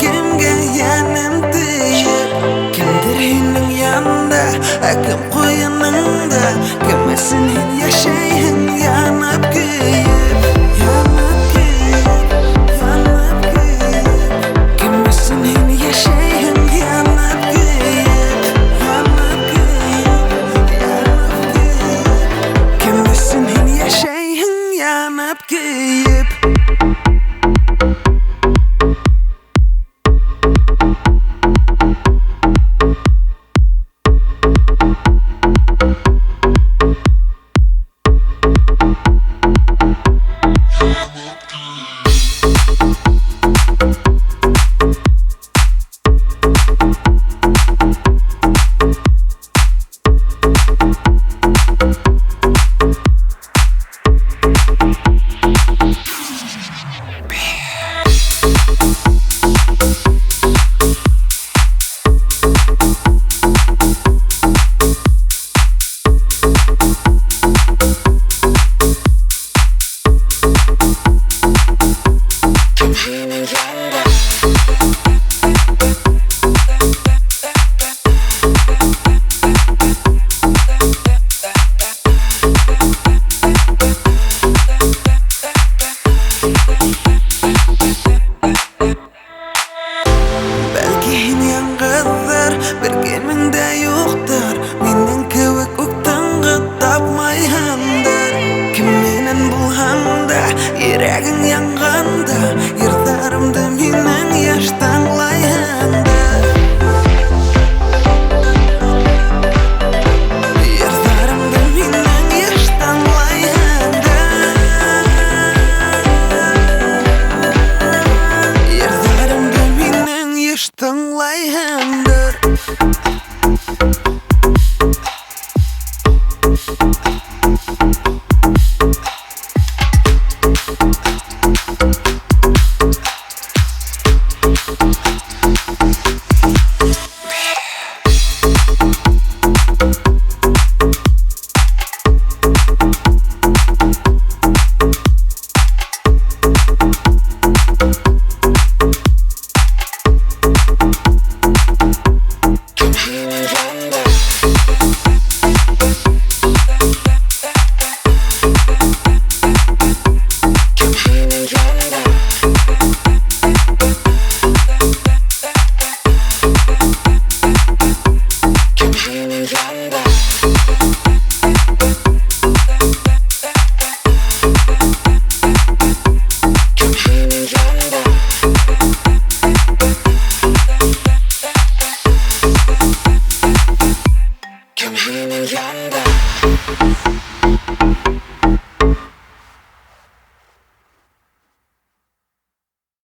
kimga yanim deyip kimdir senin yanında kim qo'yiningda kim sen yaşayın yanıp kuyib yanıp kuyib yanıp kuyib kim sen yaşayın yanıp kuyib yanıp kuyib yanıp kuyib kim sen yaşayın yanıp kuyib. Birgemingde yoktur mening kevik uktanga tapmayhandir kim menen bulhanda yuraging yanganda yirtarimda mening yosh tanglayhanda yirtarimda mening yosh tanglayhanda yirtarimda mening yosh tanglayhanda. Yanda.